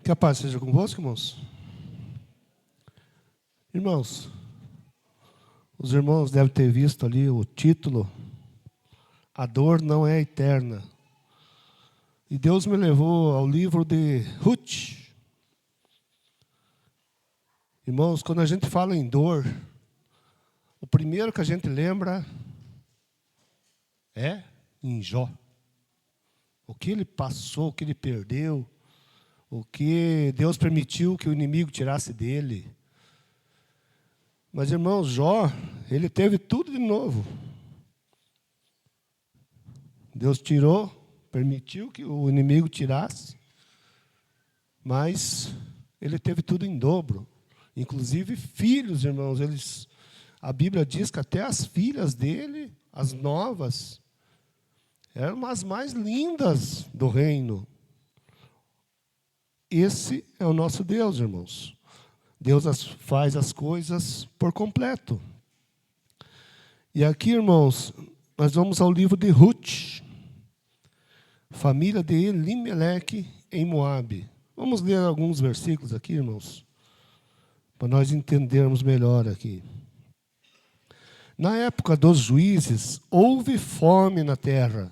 Que a paz seja convosco, irmãos. Irmãos, os irmãos devem ter visto ali o título: A dor não é eterna. E Deus me levou ao livro de Ruth. Irmãos, quando a gente fala em dor, o primeiro que a gente lembra é em Jó. O que ele passou, o que ele perdeu, o que Deus permitiu que o inimigo tirasse dele. Mas, irmãos, Jó, ele teve tudo de novo. Deus tirou, permitiu que o inimigo tirasse, mas ele teve tudo em dobro. Inclusive filhos, irmãos, a Bíblia diz que até as filhas dele, as novas, eram as mais lindas do reino. Esse é o nosso Deus, irmãos. Deus faz as coisas por completo. E aqui, irmãos, nós vamos ao livro de Ruth, família de Elimeleque em Moabe. Vamos ler alguns versículos aqui, irmãos, para nós entendermos melhor aqui. Na época dos juízes, houve fome na terra.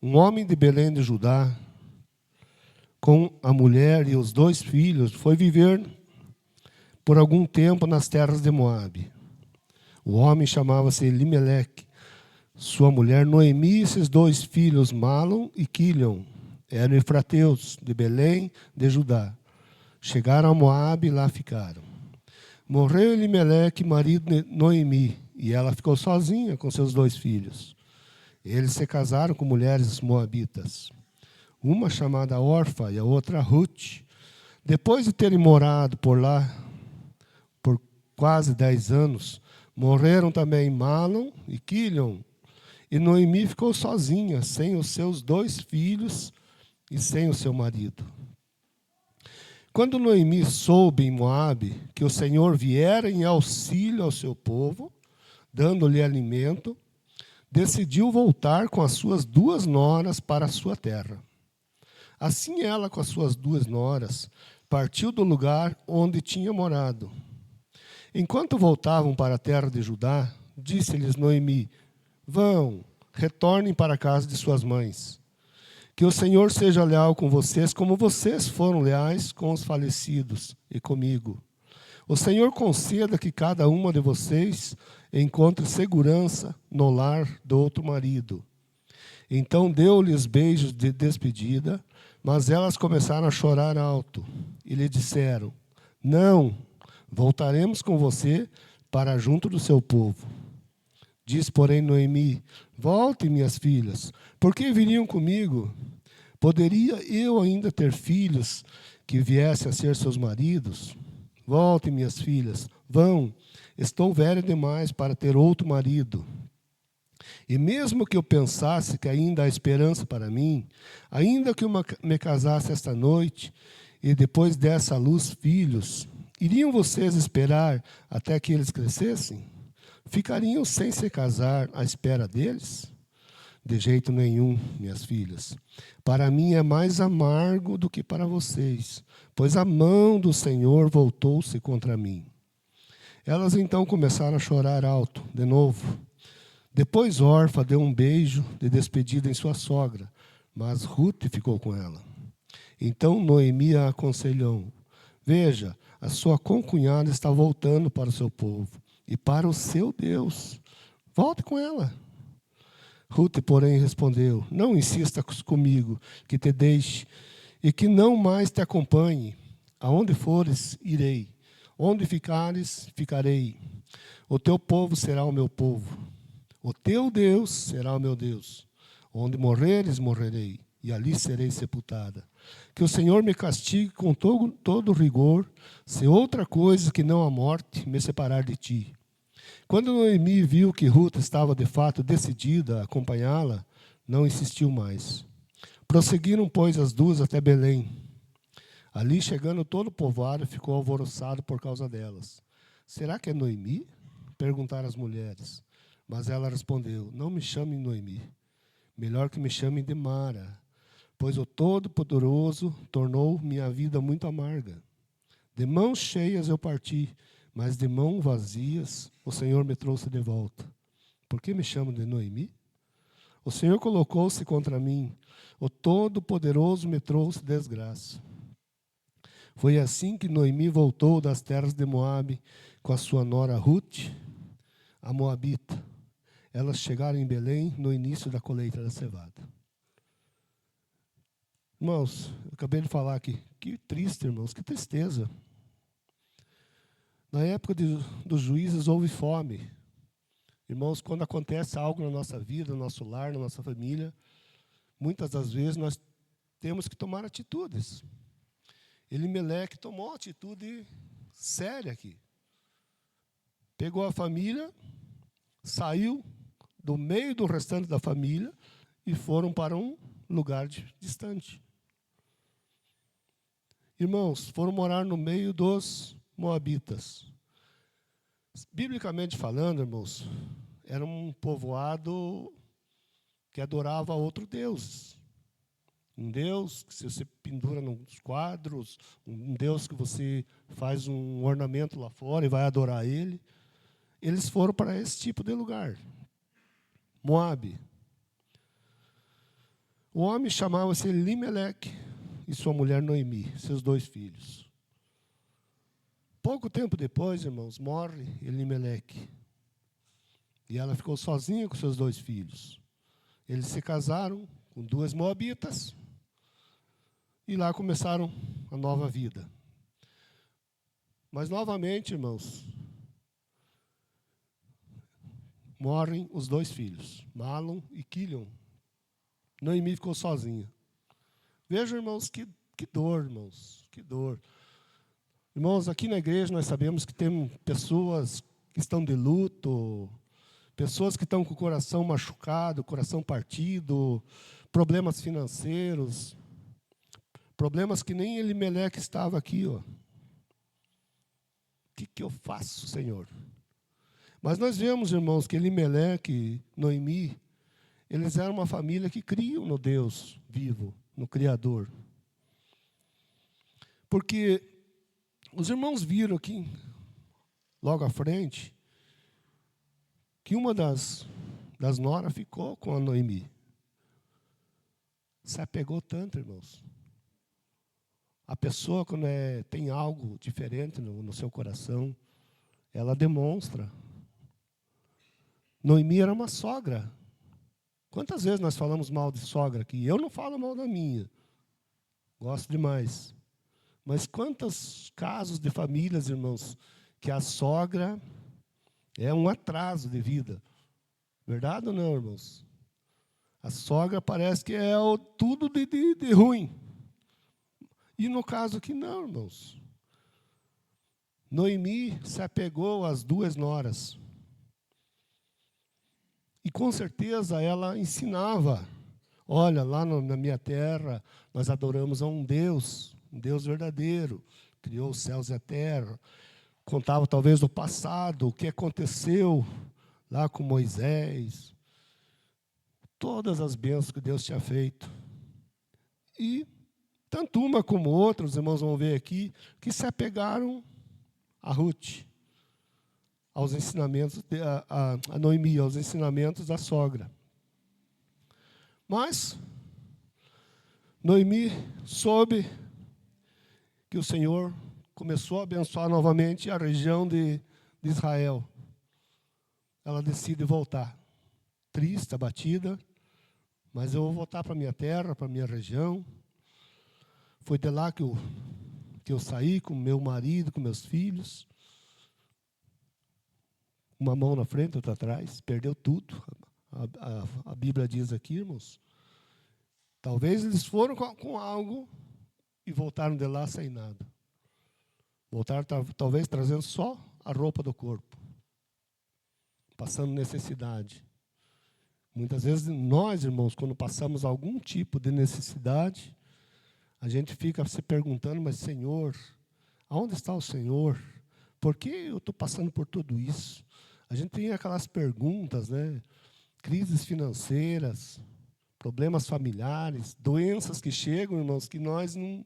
Um homem de Belém de Judá, com a mulher e os 2 filhos, foi viver por algum tempo nas terras de Moabe. O homem chamava-se Elimeleque. Sua mulher Noemi e seus 2 filhos, Malom e Quilion, eram efrateus de Belém de Judá. Chegaram a Moabe e lá ficaram. Morreu Elimeleque, marido de Noemi, e ela ficou sozinha com seus 2 filhos. Eles se casaram com mulheres moabitas, uma chamada Orfa e a outra Ruth. Depois de terem morado por lá por quase 10 anos, morreram também Malom e Quilion, e Noemi ficou sozinha, sem os seus 2 filhos e sem o seu marido. Quando Noemi soube em Moabe que o Senhor viera em auxílio ao seu povo, dando-lhe alimento, decidiu voltar com as suas 2 noras para a sua terra. Assim ela, com as suas 2 noras, partiu do lugar onde tinha morado. Enquanto voltavam para a terra de Judá, disse-lhes Noemi: Vão, retornem para a casa de suas mães. Que o Senhor seja leal com vocês, como vocês foram leais com os falecidos e comigo. O Senhor conceda que cada uma de vocês encontre segurança no lar do outro marido. Então deu-lhes beijos de despedida, mas elas começaram a chorar alto e lhe disseram: Não, voltaremos com você para junto do seu povo. Diz, porém, Noemi: Voltem, minhas filhas, por que viriam comigo? Poderia eu ainda ter filhos que viessem a ser seus maridos? Voltem, minhas filhas, vão, estou velha demais para ter outro marido. E mesmo que eu pensasse que ainda há esperança para mim, ainda que eu me casasse esta noite e depois desse à luz filhos, iriam vocês esperar até que eles crescessem? Ficariam sem se casar à espera deles? De jeito nenhum, minhas filhas. Para mim é mais amargo do que para vocês, pois a mão do Senhor voltou-se contra mim. Elas então começaram a chorar alto, de novo. Depois Orfa deu um beijo de despedida em sua sogra, mas Ruth ficou com ela. Então Noemi a aconselhou: Veja, a sua concunhada está voltando para o seu povo e para o seu Deus. Volte com ela. Ruth, porém, respondeu: Não insista comigo, que te deixe, e que não mais te acompanhe. Aonde fores, irei. Onde ficares, ficarei. O teu povo será o meu povo. O teu Deus será o meu Deus. Onde morreres, morrerei, e ali serei sepultada. Que o Senhor me castigue com todo rigor, se outra coisa que não a morte me separar de ti. Quando Noemi viu que Ruth estava de fato decidida a acompanhá-la, não insistiu mais. Prosseguiram, pois, as 2 até Belém. Ali, chegando todo o povoado, ficou alvoroçado por causa delas. Será que é Noemi? Perguntaram as mulheres. Mas ela respondeu: Não me chamem Noemi. Melhor que me chamem de Mara, pois o Todo-Poderoso tornou minha vida muito amarga. De mãos cheias eu parti, mas de mãos vazias o Senhor me trouxe de volta. Por que me chamam de Noemi? O Senhor colocou-se contra mim, o Todo-Poderoso me trouxe desgraça. Foi assim que Noemi voltou das terras de Moabe com a sua nora Ruth, a Moabita. Elas chegaram em Belém no início da colheita da cevada. Irmãos, eu acabei de falar aqui, que triste, irmãos, que tristeza. Na época dos juízes houve fome. Irmãos, quando acontece algo na nossa vida, no nosso lar, na nossa família, muitas das vezes nós temos que tomar atitudes. Elimeleque tomou uma atitude séria aqui. Pegou a família, saiu do meio do restante da família e foram para um lugar distante. Irmãos, foram morar no meio dos moabitas. Biblicamente falando, irmãos, era um povoado que adorava outro Deus. Um Deus que você pendura nos quadros, um Deus que você faz um ornamento lá fora e vai adorar ele. Eles foram para esse tipo de lugar. Moabe. O homem chamava-se Elimeleque e sua mulher Noemi, seus 2 filhos. Pouco tempo depois, irmãos, morre Elimeleque. E ela ficou sozinha com seus 2 filhos. Eles se casaram com 2 moabitas e lá começaram a nova vida. Mas, novamente, irmãos, morrem os 2 filhos, Malom e Quilion. Noemi ficou sozinha. Vejam, irmãos, que dor, irmãos, que dor. Irmãos, aqui na igreja nós sabemos que tem pessoas que estão de luto, pessoas que estão com o coração machucado, coração partido, problemas financeiros, problemas que nem Elimeleque estava aqui. O que eu faço, Senhor? Mas nós vemos, irmãos, que Elimeleque e Noemi, eles eram uma família que criam no Deus vivo, no Criador. Porque os irmãos viram aqui, logo à frente, que uma das noras ficou com a Noemi. Se apegou tanto, irmãos. A pessoa, quando tem algo diferente no seu coração, ela demonstra. Noemi era uma sogra. Quantas vezes nós falamos mal de sogra aqui? Eu não falo mal da minha. Gosto demais. Mas quantos casos de famílias, irmãos, que a sogra é um atraso de vida. Verdade ou não, irmãos? A sogra parece que é tudo de ruim. E no caso aqui, não, irmãos. Noemi se apegou às 2 noras. E com certeza ela ensinava. Olha, lá na minha terra, nós adoramos a um Deus verdadeiro. Criou os céus e a terra. Contava talvez do passado, o que aconteceu lá com Moisés. Todas as bênçãos que Deus tinha feito. E tanto uma como outra, os irmãos vão ver aqui, que se apegaram a Ruth, aos ensinamentos, a Noemi, aos ensinamentos da sogra. Mas Noemi soube que o Senhor começou a abençoar novamente a região de Israel. Ela decide voltar, triste, abatida, mas eu vou voltar para a minha terra, para a minha região. Foi de lá que eu saí com meu marido, com meus filhos. Uma mão na frente, outra atrás, perdeu tudo. A Bíblia diz aqui, irmãos. Talvez eles foram com algo e voltaram de lá sem nada. Voltaram talvez trazendo só a roupa do corpo. Passando necessidade. Muitas vezes nós, irmãos, quando passamos algum tipo de necessidade, a gente fica se perguntando, mas Senhor, aonde está o Senhor? Por que eu estou passando por tudo isso? A gente tem aquelas perguntas, né? Crises financeiras, problemas familiares, doenças que chegam, irmãos, que nós não...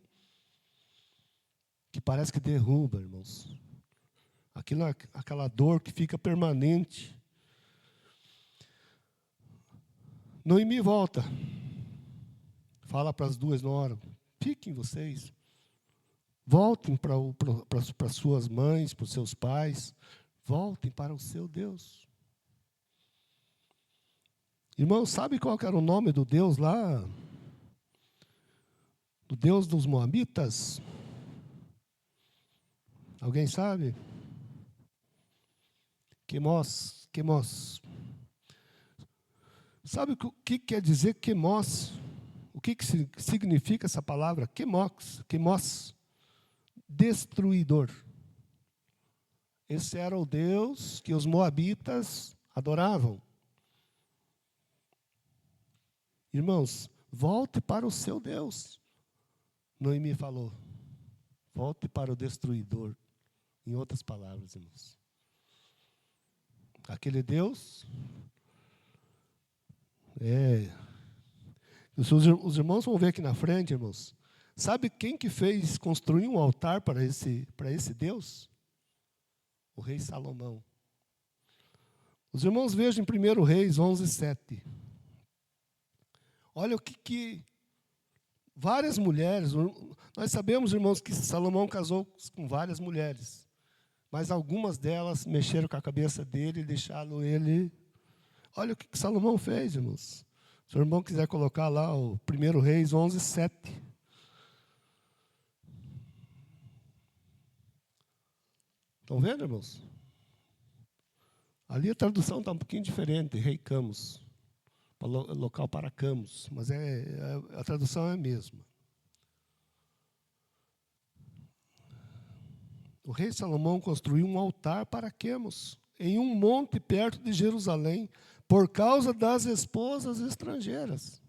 que parece que derruba, irmãos. Aquela dor que fica permanente. Noemi volta. Fala para as duas noras, fiquem vocês. Voltem para suas mães, para os seus pais. Voltem para o seu Deus. Irmão, sabe qual que era o nome do Deus lá? Do Deus dos Moabitas? Alguém sabe? Quemos. Sabe o que quer dizer Quemos? O que significa essa palavra? Quemos. Destruidor. Esse era o Deus que os moabitas adoravam. Irmãos, volte para o seu Deus. Noemi falou, volte para o destruidor. Em outras palavras, irmãos. Aquele Deus os irmãos vão ver aqui na frente, irmãos. Sabe quem que fez construir um altar para esse Deus? O rei Salomão. Os irmãos vejam em 1 Reis 11:7. Olha o que várias mulheres... Nós sabemos, irmãos, que Salomão casou com várias mulheres. Mas algumas delas mexeram com a cabeça dele e deixaram ele... Olha o que Salomão fez, irmãos. Se o irmão quiser colocar lá o 1 Reis 11:7. Estão vendo, irmãos? Ali a tradução está um pouquinho diferente, rei Camus. Local para Camus, mas a tradução é a mesma. O rei Salomão construiu um altar para Quemos, em um monte perto de Jerusalém, por causa das esposas estrangeiras.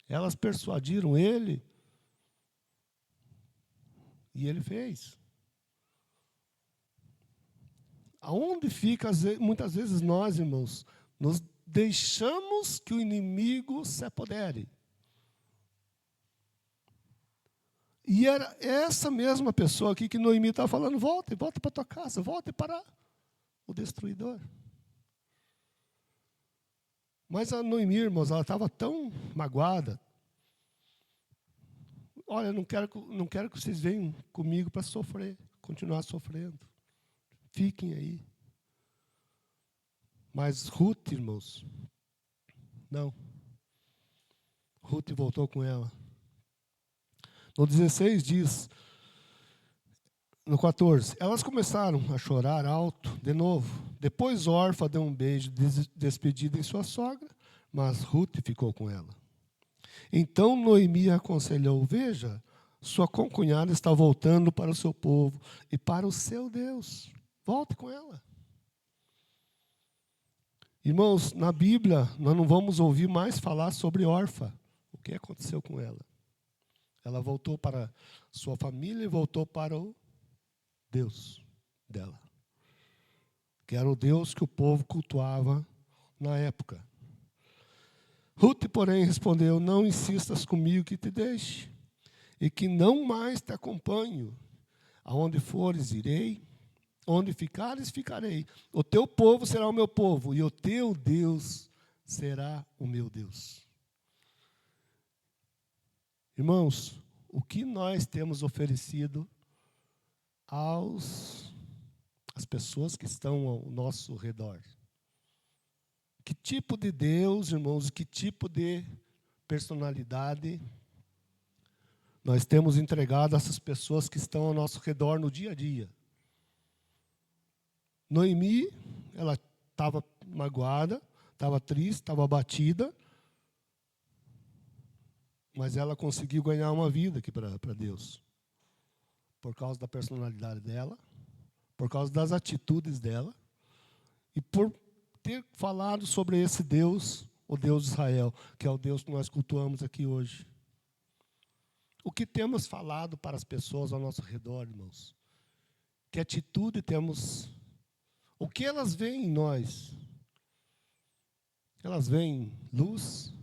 Elas persuadiram ele, e ele fez. Aonde fica, muitas vezes nós, irmãos, nos deixamos que o inimigo se apodere. E era essa mesma pessoa aqui que Noemi estava falando, volte para a tua casa, volte para o destruidor. Mas a Noemi, irmãos, ela estava tão magoada. Olha, não quero que vocês venham comigo para sofrer, continuar sofrendo. Fiquem aí. Mas Ruth, irmãos, não. Ruth voltou com ela. No 16 diz, no 14, elas começaram a chorar alto de novo. Depois Orfa deu um beijo de despedida em sua sogra, mas Ruth ficou com ela. Então Noemi aconselhou, veja, sua concunhada está voltando para o seu povo e para o seu Deus. Volte com ela. Irmãos, na Bíblia, nós não vamos ouvir mais falar sobre Orfa. O que aconteceu com ela? Ela voltou para sua família e voltou para o Deus dela. Que era o Deus que o povo cultuava na época. Ruth, porém, respondeu, não insistas comigo que te deixe, e que não mais te acompanho. Aonde fores, irei. Onde ficares, ficarei. O teu povo será o meu povo, e o teu Deus será o meu Deus. Irmãos, o que nós temos oferecido às pessoas que estão ao nosso redor? Que tipo de Deus, irmãos, que tipo de personalidade nós temos entregado a essas pessoas que estão ao nosso redor no dia a dia? Noemi, ela estava magoada, estava triste, estava abatida, mas ela conseguiu ganhar uma vida aqui para Deus. Por causa da personalidade dela, por causa das atitudes dela, e por ter falado sobre esse Deus, o Deus de Israel, que é o Deus que nós cultuamos aqui hoje. O que temos falado para as pessoas ao nosso redor, irmãos? Que atitude temos? O que elas veem em nós? Elas veem luz?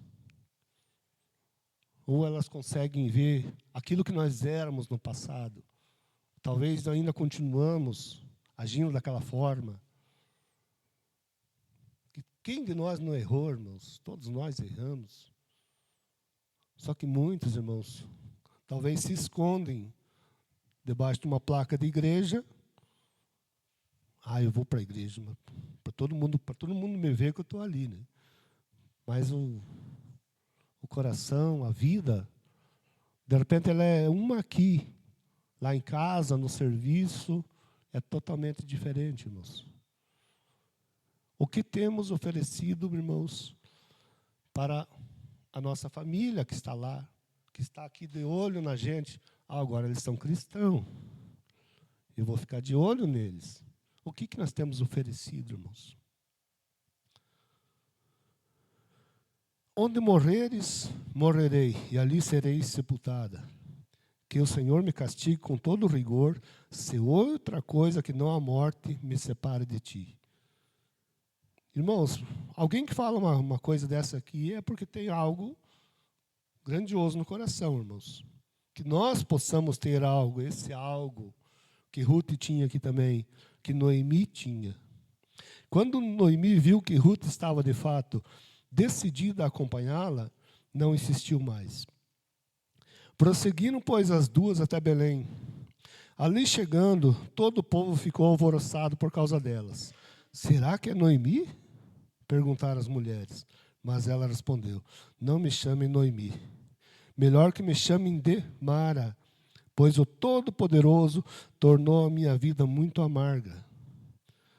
ou elas conseguem ver aquilo que nós éramos no passado. Talvez ainda continuamos agindo daquela forma. Quem de nós não errou, irmãos? Todos nós erramos. Só que muitos, irmãos, talvez se escondem debaixo de uma placa de igreja. Eu vou para a igreja, para todo mundo me ver que eu estou ali, né? Mas o coração, a vida, de repente ela é uma aqui, lá em casa, no serviço, é totalmente diferente, irmãos. O que temos oferecido, irmãos, para a nossa família que está lá, que está aqui de olho na gente? Agora eles são cristãos. Eu vou ficar de olho neles. O que nós temos oferecido, irmãos? Onde morreres, morrerei, e ali serei sepultada. Que o Senhor me castigue com todo rigor, se outra coisa que não a morte me separe de ti. Irmãos, alguém que fala uma coisa dessa aqui é porque tem algo grandioso no coração, irmãos. Que nós possamos ter algo, esse algo que Ruth tinha aqui também, que Noemi tinha. Quando Noemi viu que Ruth estava, de fato, decidida a acompanhá-la, não insistiu mais. Prosseguiram, pois, as duas até Belém. Ali chegando, todo o povo ficou alvoroçado por causa delas. Será que é Noemi? Perguntaram as mulheres. Mas ela respondeu, não me chamem Noemi. Melhor que me chamem de Mara, pois o Todo-Poderoso tornou a minha vida muito amarga.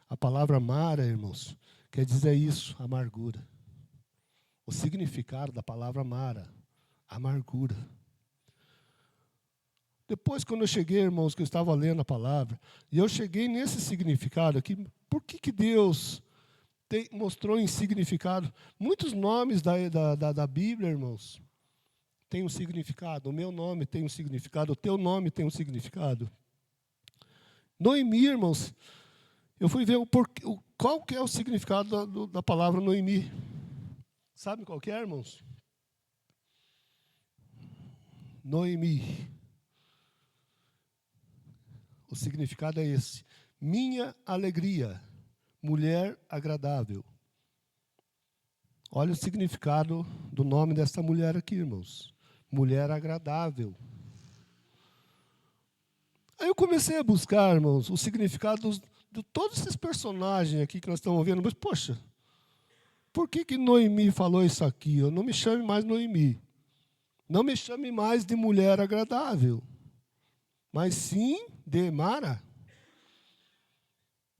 A palavra Mara, irmãos, quer dizer isso, amargura. O significado da palavra Mara, amargura. Depois, quando eu cheguei, irmãos, que eu estava lendo a palavra, e eu cheguei nesse significado aqui, por que Deus mostrou em significado? Muitos nomes da Bíblia, irmãos, têm um significado. O meu nome tem um significado, o teu nome tem um significado. Noemi, irmãos, eu fui ver qual que é o significado da palavra Noemi. Sabe qual que é, irmãos? Noemi. O significado é esse. Minha alegria, mulher agradável. Olha o significado do nome dessa mulher aqui, irmãos. Mulher agradável. Aí eu comecei a buscar, irmãos, o significado de todos esses personagens aqui que nós estamos vendo. Mas, poxa, por que Noemi falou isso aqui? Eu não me chame mais Noemi. Não me chame mais de mulher agradável. Mas sim de Mara.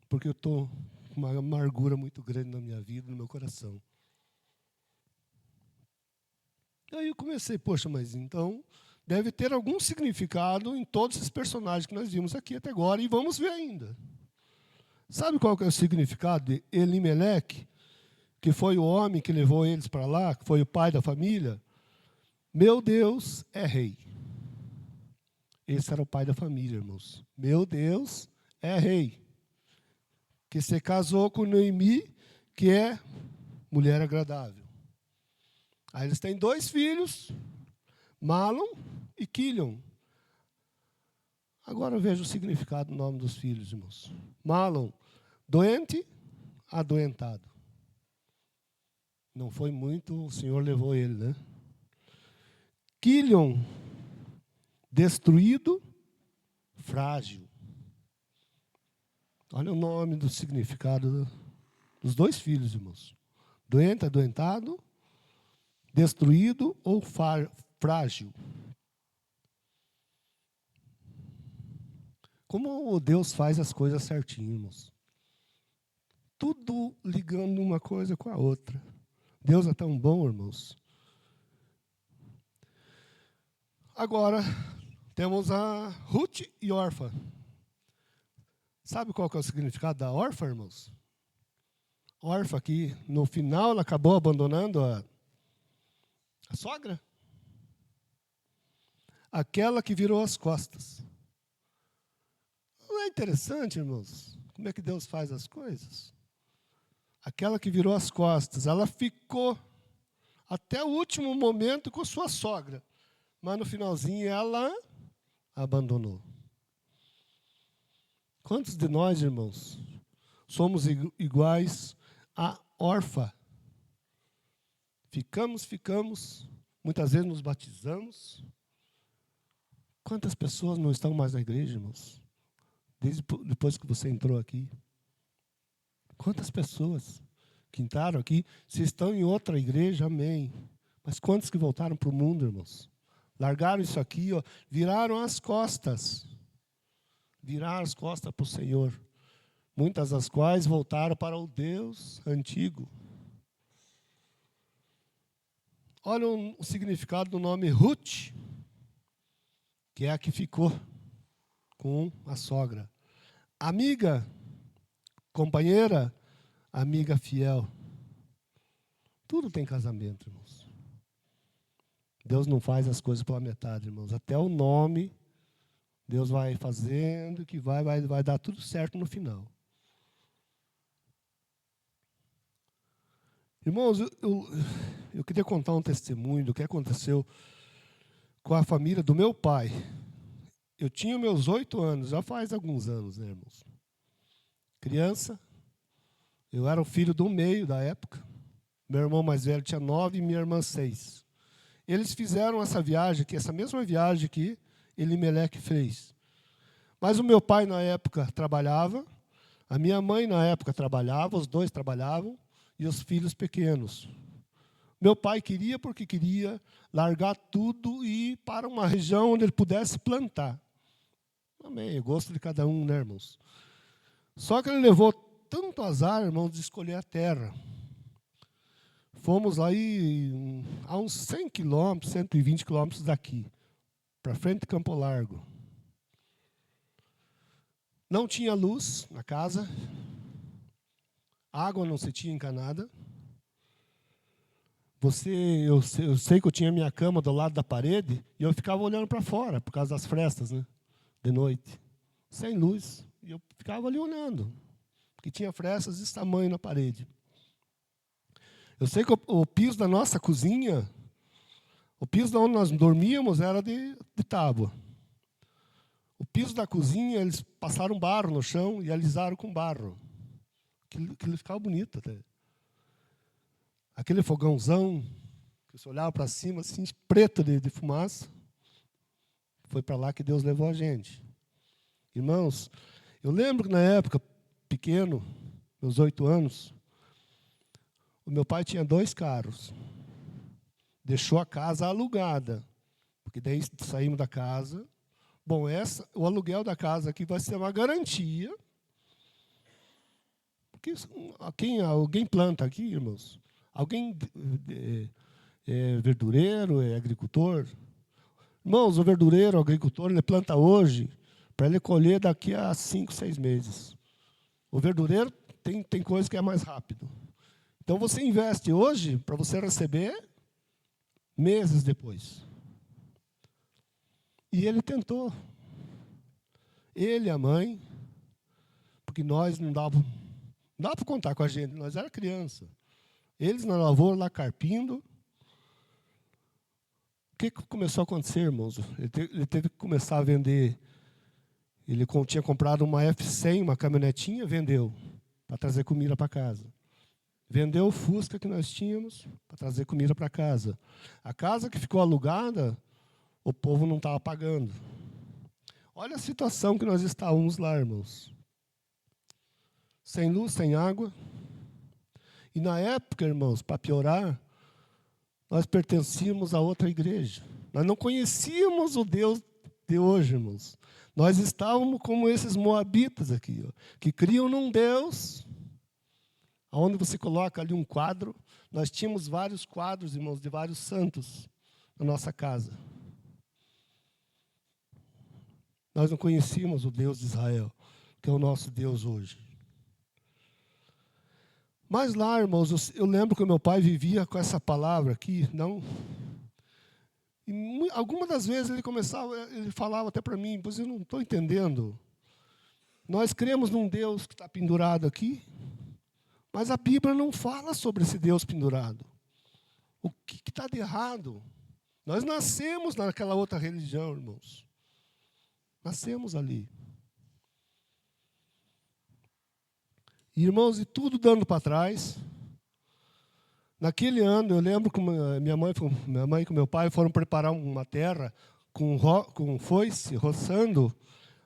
Porque eu estou com uma amargura muito grande na minha vida, no meu coração. Aí eu comecei, poxa, mas então deve ter algum significado em todos esses personagens que nós vimos aqui até agora, e vamos ver ainda. Sabe qual que é o significado de Elimeleque, que foi o homem que levou eles para lá, que foi o pai da família? Meu Deus é rei. Esse era o pai da família, irmãos. Meu Deus é rei. Que se casou com Noemi, que é mulher agradável. Aí eles têm 2 filhos, Malom e Quilion. Agora veja o significado do nome dos filhos, irmãos. Malom, doente, adoentado. Não foi muito, o Senhor levou ele, né? Quilion, destruído, frágil. Olha o nome do significado dos 2 filhos, irmãos. Doente, adoentado, destruído ou frágil. Como Deus faz as coisas certinho, irmãos. Tudo ligando uma coisa com a outra. Deus é tão bom, irmãos. Agora, temos a Ruth e Orfa. Sabe qual que é o significado da órfã, irmãos? Órfã aqui, no final, ela acabou abandonando a sogra. Aquela que virou as costas. Não é interessante, irmãos? Como é que Deus faz as coisas? Aquela que virou as costas, ela ficou até o último momento com sua sogra. Mas no finalzinho ela abandonou. Quantos de nós, irmãos, somos iguais à órfã? Ficamos, muitas vezes nos batizamos. Quantas pessoas não estão mais na igreja, irmãos? Depois que você entrou aqui. Quantas pessoas que entraram aqui, se estão em outra igreja, amém. Mas quantos que voltaram para o mundo, irmãos? Largaram isso aqui, ó, viraram as costas. Viraram as costas para o Senhor. Muitas das quais voltaram para o Deus antigo. Olha o significado do nome Ruth, que é a que ficou com a sogra. Amiga, companheira, amiga fiel. Tudo tem casamento, irmãos. Deus não faz as coisas pela metade, irmãos. Até o nome, Deus vai fazendo, que vai dar tudo certo no final. Irmãos, eu queria contar um testemunho do que aconteceu com a família do meu pai. Eu tinha meus 8 anos, já faz alguns anos, né, irmãos? Criança, eu era o filho do meio da época. Meu irmão mais velho tinha 9 e minha irmã 6. Eles fizeram essa viagem aqui, essa mesma viagem que Elimeleque fez. Mas o meu pai, na época, trabalhava, a minha mãe, na época, trabalhava, os dois trabalhavam, e os filhos pequenos. Meu pai queria, porque queria largar tudo e ir para uma região onde ele pudesse plantar. Amém, gosto de cada um, né, irmãos? Só que ele levou tanto azar, irmãos, de escolher a terra. Fomos aí a uns 100 quilômetros, 120 quilômetros daqui, para frente de Campo Largo. Não tinha luz na casa, água não se tinha encanada. Eu sei que eu tinha minha cama do lado da parede e eu ficava olhando para fora, por causa das frestas, né? De noite, sem luz. E eu ficava ali olhando, porque tinha frestas desse tamanho na parede. Eu sei que o piso da nossa cozinha, o piso de onde nós dormíamos era de tábua. O piso da cozinha, eles passaram barro no chão e alisaram com barro. Que ficava bonito até. Aquele fogãozão, que você olhava para cima, assim, preto de fumaça. Foi para lá que Deus levou a gente. Irmãos, eu lembro que na época, pequeno, meus 8 anos, o meu pai tinha 2 carros. Deixou a casa alugada. Porque daí saímos da casa. Bom, o aluguel da casa aqui vai ser uma garantia. Porque alguém planta aqui, irmãos? Alguém é verdureiro, é agricultor? Irmãos, o verdureiro, o agricultor, ele planta hoje para ele colher daqui a 5, 6 meses. O verdureiro tem coisa que é mais rápido. Então, você investe hoje para você receber meses depois. E ele tentou. Ele e a mãe, porque nós não dava para contar com a gente, nós era criança. Eles na lavoura, lá carpindo. O que começou a acontecer, irmãos? Ele teve que começar a vender. Ele tinha comprado uma F100, uma caminhonetinha, vendeu, para trazer comida para casa. Vendeu o Fusca que nós tínhamos, para trazer comida para casa. A casa que ficou alugada, o povo não estava pagando. Olha a situação que nós estávamos lá, irmãos. Sem luz, sem água. E na época, irmãos, para piorar, nós pertencíamos a outra igreja. Nós não conhecíamos o Deus de hoje, irmãos. Nós estávamos como esses moabitas aqui, ó, que criam num Deus, onde você coloca ali um quadro. Nós tínhamos vários quadros, irmãos, de vários santos na nossa casa. Nós não conhecíamos o Deus de Israel, que é o nosso Deus hoje. Mas lá, irmãos, eu lembro que o meu pai vivia com essa palavra aqui, não. E algumas das vezes ele falava até para mim, pois eu não estou entendendo. Nós cremos num Deus que está pendurado aqui, mas a Bíblia não fala sobre esse Deus pendurado. O que está de errado Nós nascemos naquela outra religião, irmãos. Nascemos ali. Irmãos, e tudo dando para trás. Naquele ano, eu lembro que minha mãe e meu pai foram preparar uma terra com foice, roçando.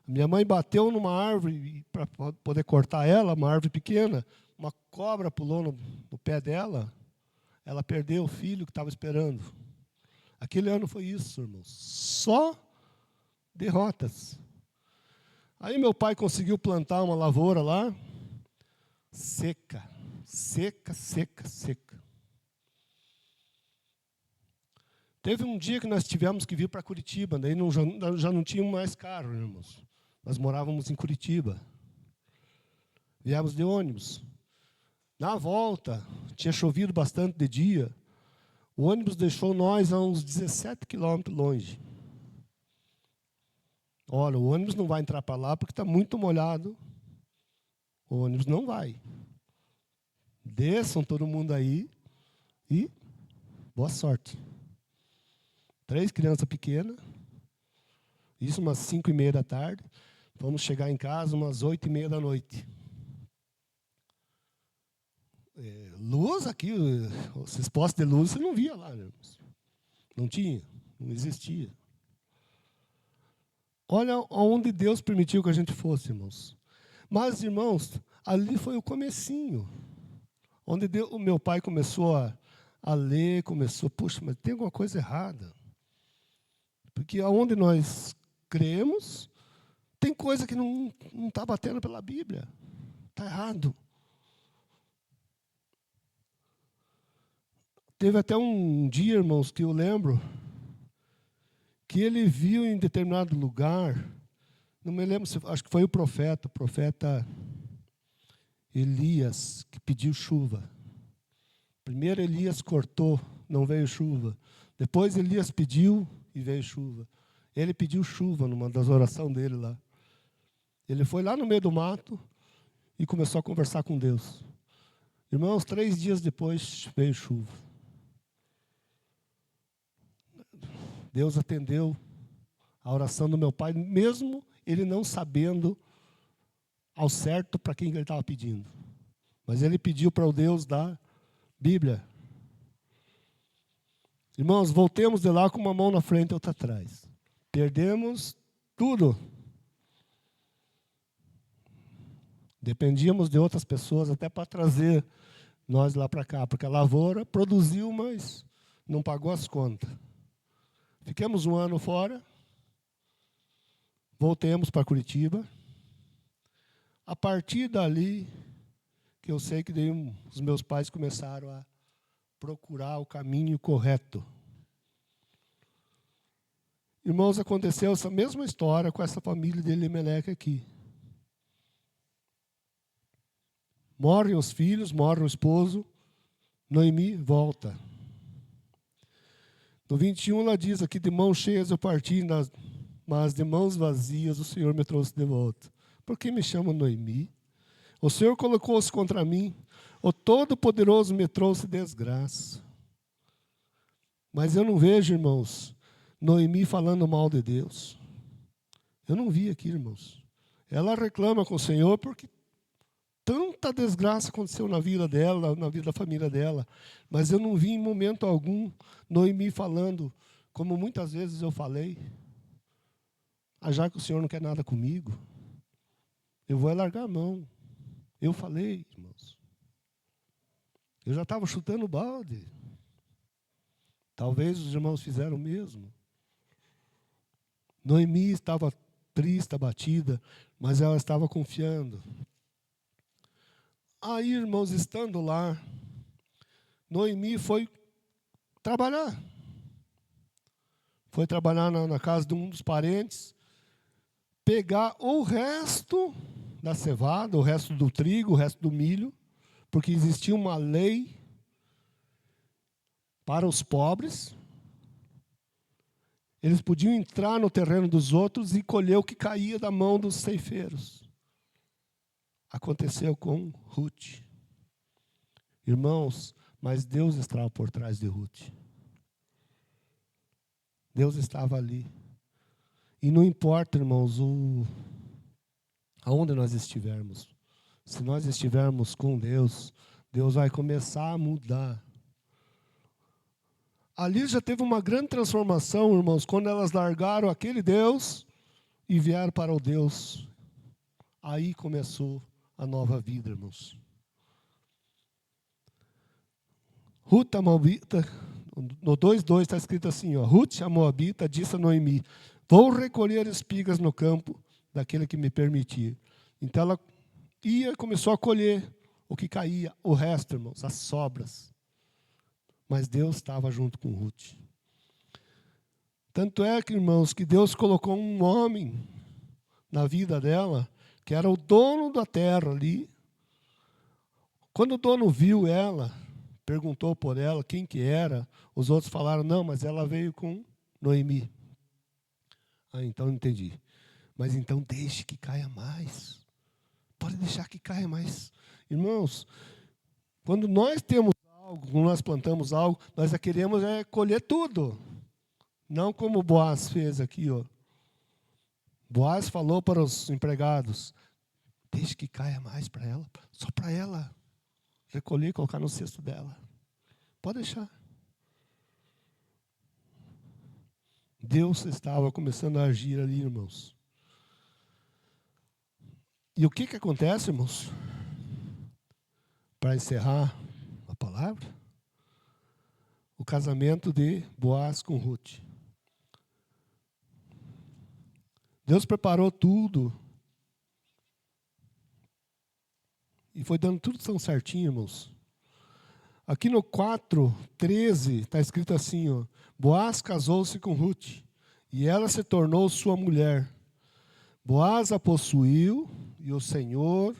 Minha mãe bateu numa árvore para poder cortar ela, uma árvore pequena. Uma cobra pulou no pé dela. Ela perdeu o filho que estava esperando. Aquele ano foi isso, irmãos. Só derrotas. Aí meu pai conseguiu plantar uma lavoura lá, seca, seca, seca, seca. Teve um dia que nós tivemos que vir para Curitiba, daí já não tínhamos mais carro, irmãos. Nós morávamos em Curitiba. Viemos de ônibus. Na volta, tinha chovido bastante de dia. O ônibus deixou nós a uns 17 quilômetros longe. Olha, o ônibus não vai entrar para lá porque está muito molhado. O ônibus não vai. Desçam todo mundo aí e boa sorte. 3 crianças pequenas. Isso umas 5:30 da tarde. Vamos chegar em casa umas 8:30 da noite. Luz aqui, esses postes de luz você não via lá, irmãos. Não tinha, não existia. Olha aonde Deus permitiu que a gente fosse, irmãos. Mas, irmãos, ali foi o comecinho. Onde o meu pai começou a ler, puxa, mas tem alguma coisa errada. Porque aonde nós cremos, tem coisa que não está batendo pela Bíblia. Está errado. Teve até um dia, irmãos, que eu lembro, que ele viu em determinado lugar, não me lembro, acho que foi o profeta Elias, que pediu chuva. Primeiro Elias cortou, não veio chuva. Depois Elias pediu e veio chuva. Ele pediu chuva numa das orações dele lá. Ele foi lá no meio do mato e começou a conversar com Deus. Irmãos, 3 dias depois veio chuva. Deus atendeu a oração do meu pai, mesmo ele não sabendo ao certo para quem ele estava pedindo. Mas ele pediu para o Deus da Bíblia. Irmãos, voltemos de lá com uma mão na frente e outra atrás. Perdemos tudo. Dependíamos de outras pessoas até para trazer nós lá para cá, porque a lavoura produziu, mas não pagou as contas. Ficamos 1 ano fora, voltemos para Curitiba. A partir dali, que eu sei que os meus pais começaram a procurar o caminho correto. Irmãos, aconteceu essa mesma história com essa família de Elimeleque aqui. Morrem os filhos, morre o esposo, Noemi volta. No 21 ela diz aqui, de mãos cheias eu parti, mas de mãos vazias o Senhor me trouxe de volta. Por que me chama Noemi? O Senhor colocou-se contra mim, o Todo-Poderoso me trouxe desgraça. Mas eu não vejo, irmãos, Noemi falando mal de Deus. Eu não vi aqui, irmãos. Ela reclama com o Senhor porque tanta desgraça aconteceu na vida dela, na vida da família dela. Mas eu não vi em momento algum Noemi falando, como muitas vezes eu falei, já que o Senhor não quer nada comigo, eu vou largar a mão. Eu falei, irmãos. Eu já estava chutando o balde. Talvez os irmãos fizeram o mesmo. Noemi estava triste, abatida, mas ela estava confiando. Aí, irmãos, estando lá, Noemi foi trabalhar. Foi trabalhar na casa de um dos parentes, pegar o resto da cevada, o resto do trigo, o resto do milho, porque existia uma lei para os pobres. Eles podiam entrar no terreno dos outros e colher o que caía da mão dos ceifeiros. Aconteceu com Ruth. Irmãos, mas Deus estava por trás de Ruth. Deus estava ali. E não importa, irmãos, aonde nós estivermos. Se nós estivermos com Deus, Deus vai começar a mudar. Ali já teve uma grande transformação, irmãos, quando elas largaram aquele Deus e vieram para o Deus. Aí começou a nova vida, irmãos. Ruth, a Moabita, no 2:2 está escrito assim, ó, Ruth, a Moabita, disse a Noemi, vou recolher espigas no campo daquele que me permitir. Então ela ia e começou a colher o que caía, o resto, irmãos, as sobras. Mas Deus estava junto com Ruth. Tanto é que, irmãos, que Deus colocou um homem na vida dela, que era o dono da terra ali. Quando o dono viu ela, perguntou por ela quem que era, os outros falaram, não, mas ela veio com Noemi. Ah, então entendi. Mas então deixe que caia mais. Pode deixar que caia mais. Irmãos, quando nós temos algo, quando nós plantamos algo, nós já queremos colher tudo. Não como Boaz fez aqui, ó. Boaz falou para os empregados, deixe que caia mais para ela, só para ela recolher e colocar no cesto dela. Pode deixar. Deus estava começando a agir ali, irmãos. E o que acontece, irmãos? Para encerrar a palavra, o casamento de Boaz com Ruth. Deus preparou tudo. E foi dando tudo tão certinho, irmãos. Aqui no 4:13 está escrito assim, ó, Boaz casou-se com Ruth, e ela se tornou sua mulher. Boaz a possuiu, e o Senhor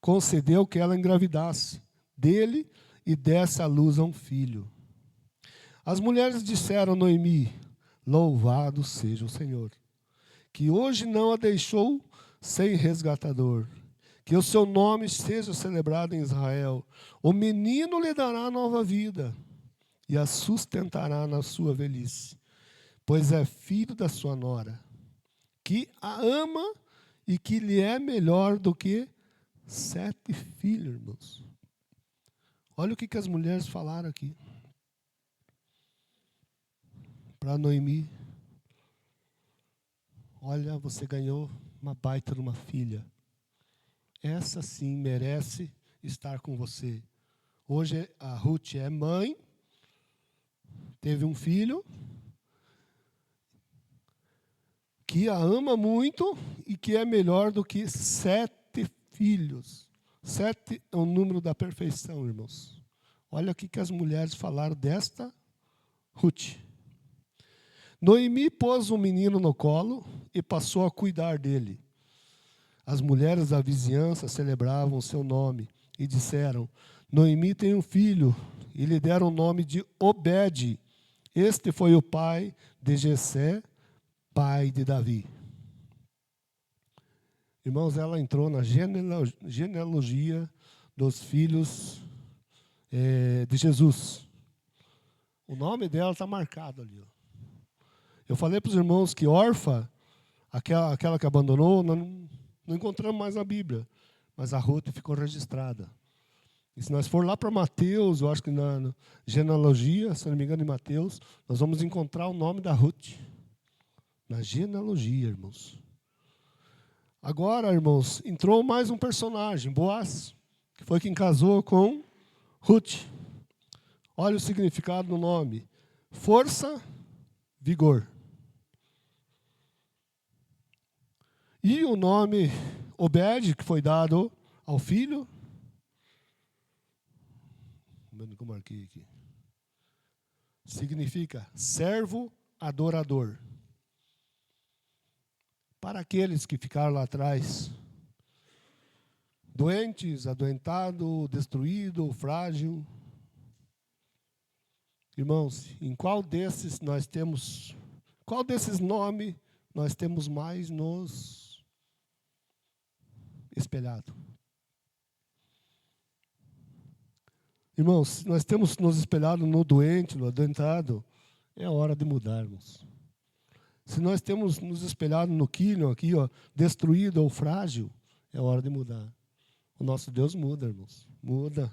concedeu que ela engravidasse dele e desse à luz a um filho. As mulheres disseram a Noemi, louvado seja o Senhor, que hoje não a deixou sem resgatador. Que o seu nome seja celebrado em Israel. O menino lhe dará nova vida e a sustentará na sua velhice, pois é filho da sua nora, que a ama e que lhe é melhor do que 7 filhos, irmãos. Olha o que as mulheres falaram aqui para Noemi. Olha, você ganhou uma baita de uma filha. Essa sim merece estar com você. Hoje a Ruth é mãe, teve um filho, que a ama muito e que é melhor do que 7 filhos. 7 é o número da perfeição, irmãos. Olha o que as mulheres falaram desta Ruth. Noemi pôs um menino no colo e passou a cuidar dele. As mulheres da vizinhança celebravam o seu nome e disseram, Noemi tem um filho, e lhe deram o nome de Obed. Este foi o pai de Jessé, pai de Davi. Irmãos, ela entrou na genealogia dos filhos de Jesus. O nome dela está marcado ali. Ó. Eu falei para os irmãos que Orfa, aquela que abandonou, não encontramos mais na Bíblia, mas a Ruth ficou registrada. E se nós for lá para Mateus, eu acho que na genealogia, se não me engano, em Mateus, nós vamos encontrar o nome da Ruth. Na genealogia, irmãos. Agora, irmãos, entrou mais um personagem, Boaz, que foi quem casou com Ruth. Olha o significado do nome. Força, vigor. E o nome Obed, que foi dado ao filho, que eu marquei aqui, significa servo adorador. Para aqueles que ficaram lá atrás, doentes, adoentado, destruído, frágil. Irmãos, em qual desses nomes nós temos mais nos espelhado? Irmãos, nós temos nos espelhado no doente, no adoentado, É hora de mudar, irmãos. Se nós temos nos espelhado no quilho aqui, ó, destruído ou frágil, é hora de mudar. O nosso Deus muda, irmãos. Muda.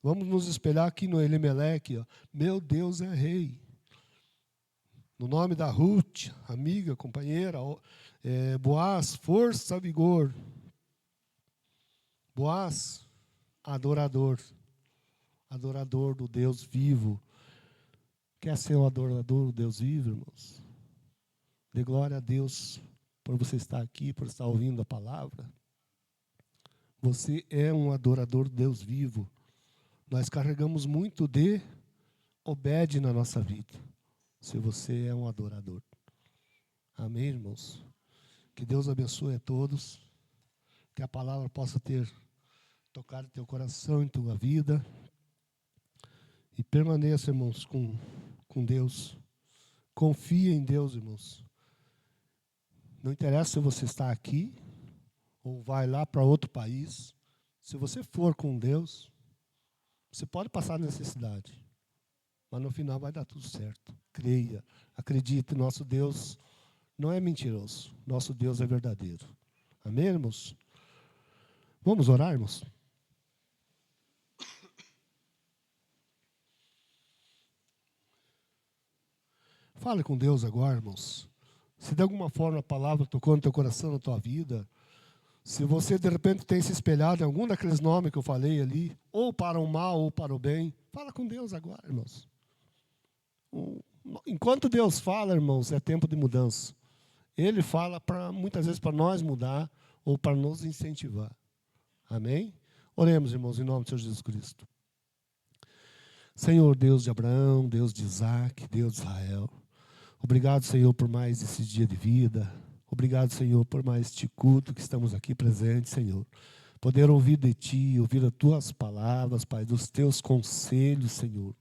Vamos nos espelhar aqui no Elimeleque, ó. Meu Deus é rei. No nome da Ruth, amiga, companheira, Boaz, força, vigor. Boaz, adorador. Adorador do Deus vivo. Quer ser o adorador do Deus vivo, irmãos? Dê glória a Deus por você estar aqui, por estar ouvindo a palavra. Você é um adorador do Deus vivo. Nós carregamos muito de Obed na nossa vida. Se você é um adorador. Amém, irmãos? Que Deus abençoe a todos. Que a palavra possa ter tocado teu coração e tua vida. E permaneça, irmãos, com Deus. Confia em Deus, irmãos. Não interessa se você está aqui ou vai lá para outro país. Se você for com Deus, você pode passar necessidade. Mas no final vai dar tudo certo. Creia, acredite, nosso Deus não é mentiroso. Nosso Deus é verdadeiro. Amém, irmãos? Vamos orar, irmãos? Fale com Deus agora, irmãos. Se de alguma forma a palavra tocou no teu coração, na tua vida, se você de repente tem se espelhado em algum daqueles nomes que eu falei ali, ou para o mal ou para o bem, fala com Deus agora, irmãos. Enquanto Deus fala, irmãos, é tempo de mudança. Ele fala muitas vezes para nós mudar ou para nos incentivar. Amém? Oremos, irmãos, em nome do Senhor Jesus Cristo. Senhor, Deus de Abraão, Deus de Isaac, Deus de Israel. Obrigado, Senhor, por mais esse dia de vida. Obrigado, Senhor, por mais este culto que estamos aqui presentes, Senhor. Poder ouvir de Ti, ouvir as Tuas palavras, Pai, dos Teus conselhos, Senhor.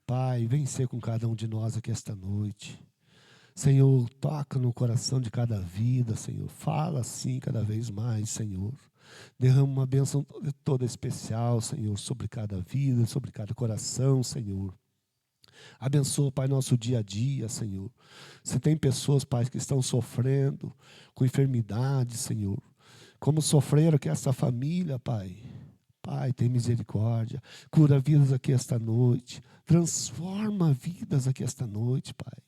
Pai, vem ser com cada um de nós aqui esta noite. Senhor, toca no coração de cada vida, Senhor. Fala assim cada vez mais, Senhor. Derrama uma bênção toda especial, Senhor, sobre cada vida, sobre cada coração, Senhor. Abençoa, Pai, nosso dia a dia, Senhor. Se tem pessoas, Pai, que estão sofrendo com enfermidade, Senhor. Como sofreram aqui essa família, Pai. Pai, tem misericórdia. Cura vidas aqui esta noite. Transforma vidas aqui esta noite, Pai.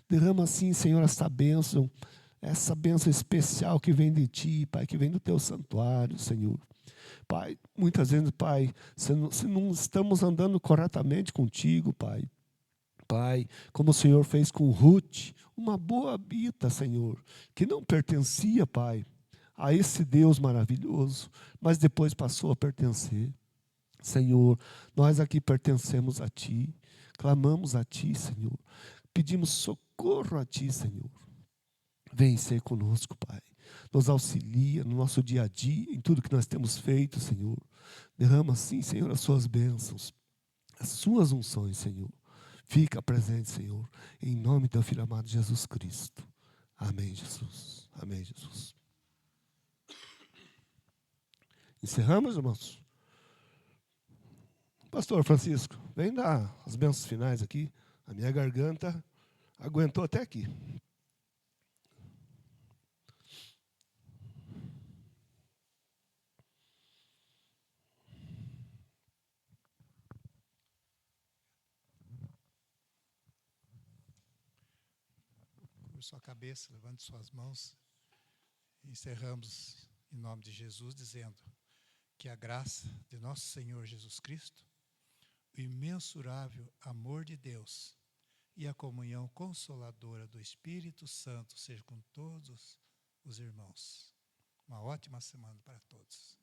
Derrama assim, Senhor, essa bênção especial que vem de Ti, Pai, que vem do Teu santuário, Senhor. Pai, muitas vezes, Pai, se não estamos andando corretamente contigo, Pai. Pai, como o Senhor fez com Ruth, uma boa vida, Senhor, que não pertencia, Pai, a esse Deus maravilhoso, mas depois passou a pertencer. Senhor, nós aqui pertencemos a Ti, clamamos a Ti, Senhor, pedimos socorro a Ti, Senhor. Vem ser conosco, Pai. Nos auxilia no nosso dia a dia, em tudo que nós temos feito, Senhor. Derrama, sim, Senhor, as Suas bênçãos, as Suas unções, Senhor. Fica presente, Senhor, em nome do Teu Filho amado Jesus Cristo. Amém, Jesus. Amém, Jesus. Encerramos, irmãos? Pastor Francisco, vem dar as bênçãos finais aqui. A minha garganta aguentou até aqui. Por sua cabeça, levante suas mãos. Encerramos em nome de Jesus, dizendo que a graça de nosso Senhor Jesus Cristo, o imensurável amor de Deus e a comunhão consoladora do Espírito Santo seja com todos os irmãos. Uma ótima semana para todos.